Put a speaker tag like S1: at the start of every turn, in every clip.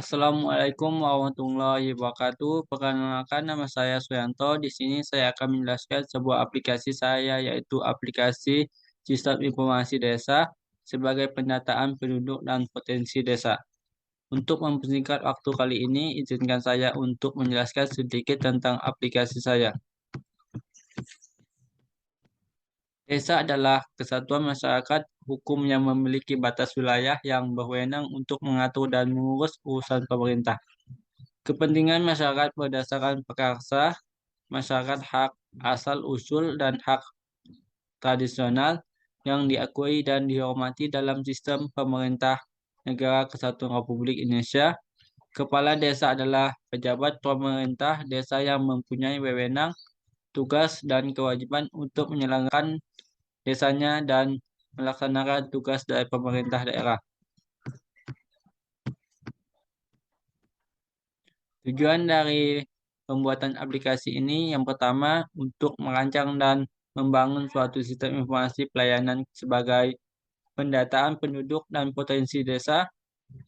S1: Assalamualaikum warahmatullahi wabarakatuh. Perkenalkan nama saya Suyanto. Di sini saya akan menjelaskan sebuah aplikasi saya yaitu aplikasi Sistem Informasi Desa sebagai pendataan penduduk dan potensi desa. Untuk mempersingkat waktu kali ini, izinkan saya untuk menjelaskan sedikit tentang aplikasi saya. Desa adalah kesatuan masyarakat hukum yang memiliki batas wilayah yang berwenang untuk mengatur dan mengurus urusan pemerintah. Kepentingan masyarakat berdasarkan prakarsa, masyarakat hak asal-usul dan hak tradisional yang diakui dan dihormati dalam sistem pemerintah Negara Kesatuan Republik Indonesia. Kepala desa adalah pejabat pemerintah desa yang mempunyai wewenang, tugas, dan kewajiban untuk menyelenggarakan desanya dan melaksanakan tugas dari pemerintah daerah. Tujuan dari pembuatan aplikasi ini yang pertama untuk merancang dan membangun suatu sistem informasi pelayanan sebagai pendataan penduduk dan potensi desa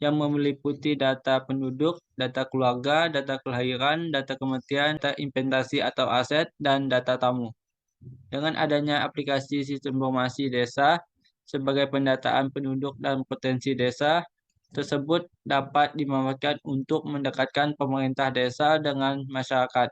S1: yang meliputi data penduduk, data keluarga, data kelahiran, data kematian, data inventasi atau aset, dan data tamu. Dengan adanya aplikasi sistem informasi desa sebagai pendataan penduduk dan potensi desa, tersebut dapat dimanfaatkan untuk mendekatkan pemerintah desa dengan masyarakat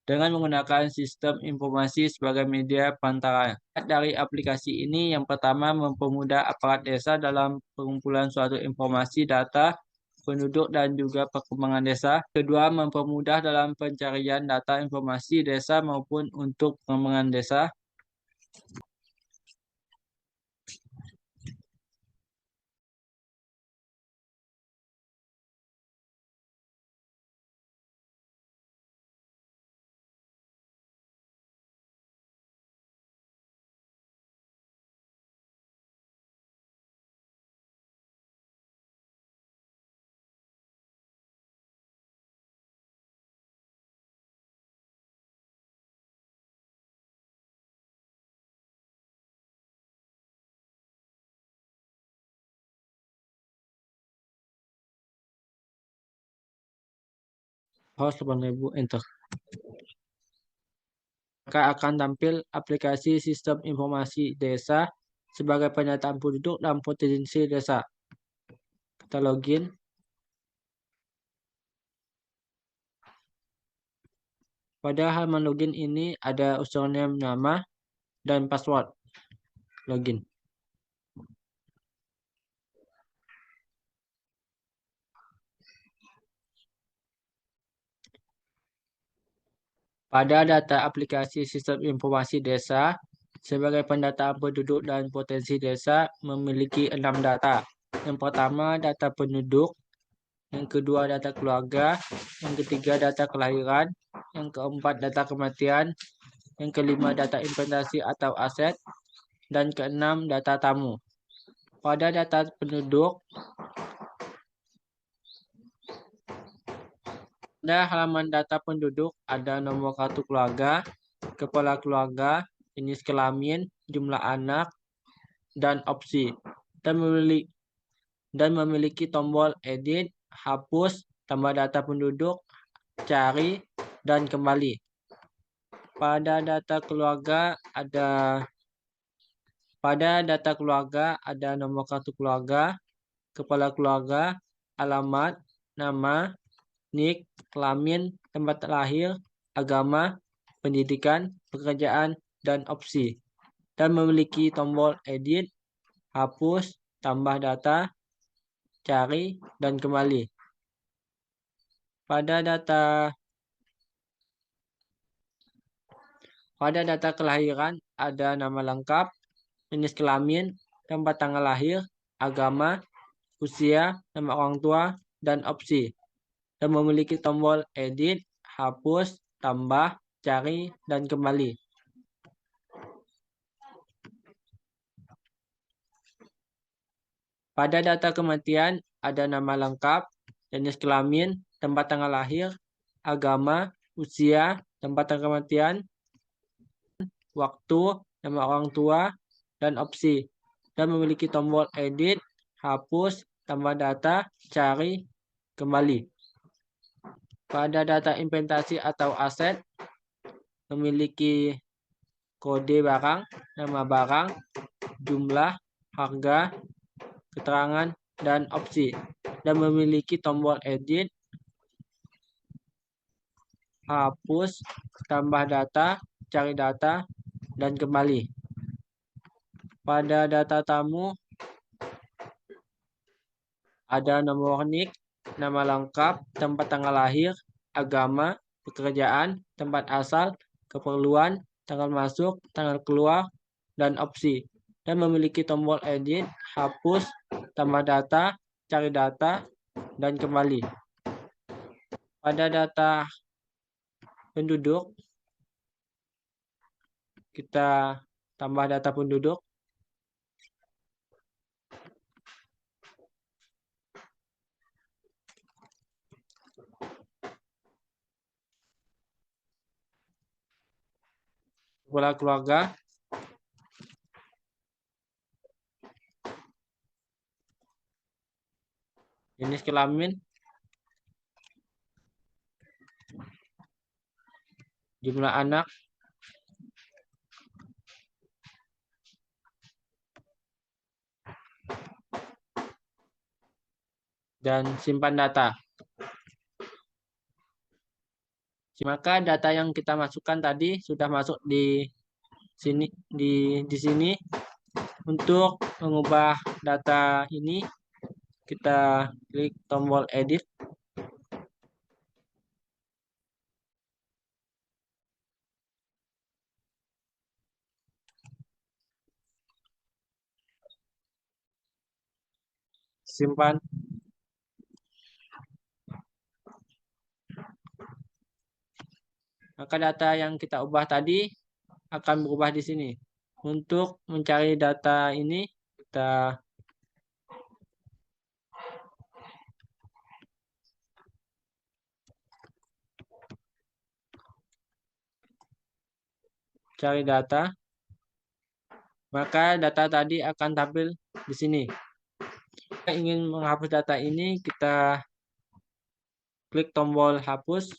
S1: dengan menggunakan sistem informasi sebagai media perantara. Dari aplikasi ini, yang pertama mempermudah aparat desa dalam pengumpulan suatu informasi data penduduk dan juga perkembangan desa. Kedua, mempermudah dalam pencarian data informasi desa maupun untuk pengembangan desa. Host 8000 enter. Maka akan tampil aplikasi sistem informasi desa sebagai pendataan penduduk dan potensi desa. Kita login. Pada halaman login ini ada username, nama, dan password login. Pada data aplikasi sistem informasi desa, sebagai pendataan penduduk dan potensi desa memiliki 6 data. Yang pertama data penduduk, yang kedua data keluarga, yang ketiga data kelahiran, yang keempat data kematian, yang kelima data inventasi atau aset, dan keenam data tamu. Pada data penduduk, pada halaman data penduduk ada nomor kartu keluarga, kepala keluarga, jenis kelamin, jumlah anak, dan opsi. Dan memiliki tombol edit, hapus, tambah data penduduk, cari, dan kembali. Pada data keluarga ada nomor kartu keluarga, kepala keluarga, alamat, nama, nik, kelamin, tempat lahir, agama, pendidikan, pekerjaan, dan opsi. Dan memiliki tombol edit, hapus, tambah data, cari, dan kembali. Pada data kelahiran ada nama lengkap, jenis kelamin, tempat tanggal lahir, agama, usia, nama orang tua, dan opsi. Dan memiliki tombol edit, hapus, tambah, cari, dan kembali. Pada data kematian ada nama lengkap, jenis kelamin, tempat tanggal lahir, agama, usia, tempat tanggal kematian, waktu, nama orang tua, dan opsi. Dan memiliki tombol edit, hapus, tambah data, cari, kembali. Pada data inventasi atau aset, memiliki kode barang, nama barang, jumlah, harga, keterangan, dan opsi. Dan memiliki tombol edit, hapus, tambah data, cari data, dan kembali. Pada data tamu, ada nomor NIK, nama lengkap, tempat tanggal lahir, agama, pekerjaan, tempat asal, keperluan, tanggal masuk, tanggal keluar, dan opsi. Dan memiliki tombol edit, hapus, tambah data, cari data, dan kembali. Pada data penduduk, kita tambah data penduduk. Kepala keluarga, jenis kelamin, jumlah anak, dan simpan data. Maka data yang kita masukkan tadi sudah masuk di sini. Untuk mengubah data ini, kita klik tombol edit. Simpan. Maka data yang kita ubah tadi akan berubah di sini. Untuk mencari data ini, kita cari data. Maka data tadi akan tampil di sini. Jika ingin menghapus data ini, kita klik tombol hapus.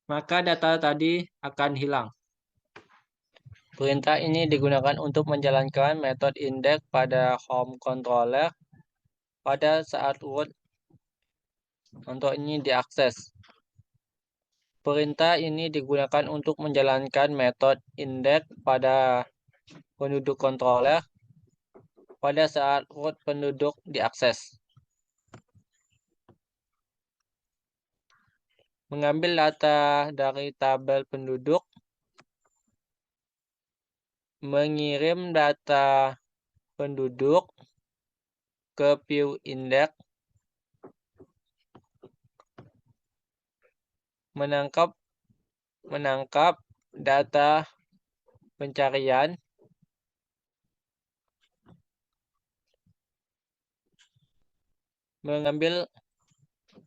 S1: Maka data tadi akan hilang. Perintah ini digunakan untuk menjalankan metode index pada home controller pada saat root untuk ini diakses. Perintah ini digunakan untuk menjalankan metode index pada penduduk controller pada saat root penduduk diakses. Mengambil data dari tabel penduduk, mengirim data penduduk ke view index, menangkap data pencarian, mengambil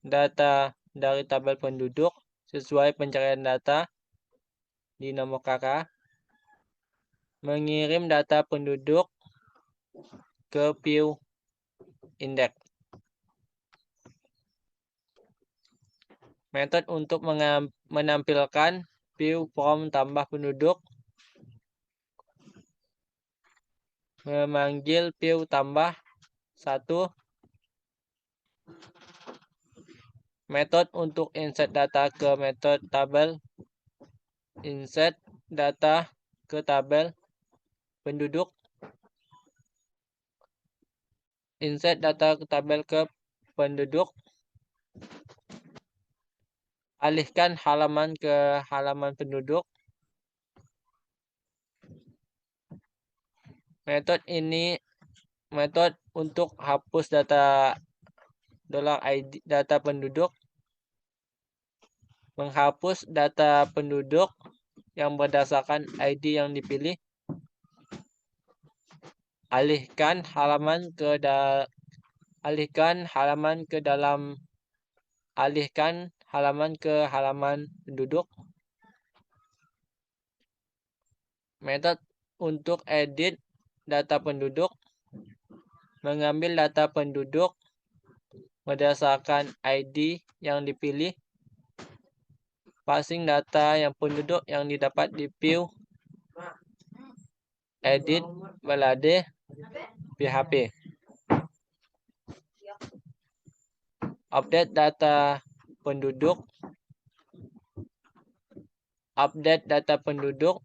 S1: data dari tabel penduduk sesuai pencarian data di nomor kakak, mengirim data penduduk ke view index. Metode untuk menampilkan view from tambah penduduk, memanggil view tambah 1. Metode untuk insert data ke metode tabel, insert data ke tabel penduduk, insert data ke tabel ke penduduk, alihkan halaman ke halaman penduduk. Metode ini metode untuk hapus data $id data penduduk, menghapus data penduduk yang berdasarkan ID yang dipilih, alihkan halaman ke halaman penduduk. Metode untuk edit data penduduk, mengambil data penduduk berdasarkan ID yang dipilih, passing data yang penduduk yang didapat di view, edit, balade, PHP. Update data penduduk, update data penduduk,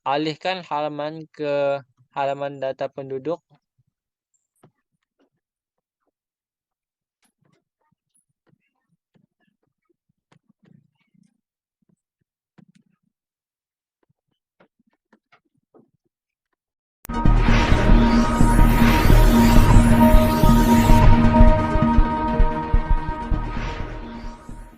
S1: alihkan halaman ke halaman data penduduk,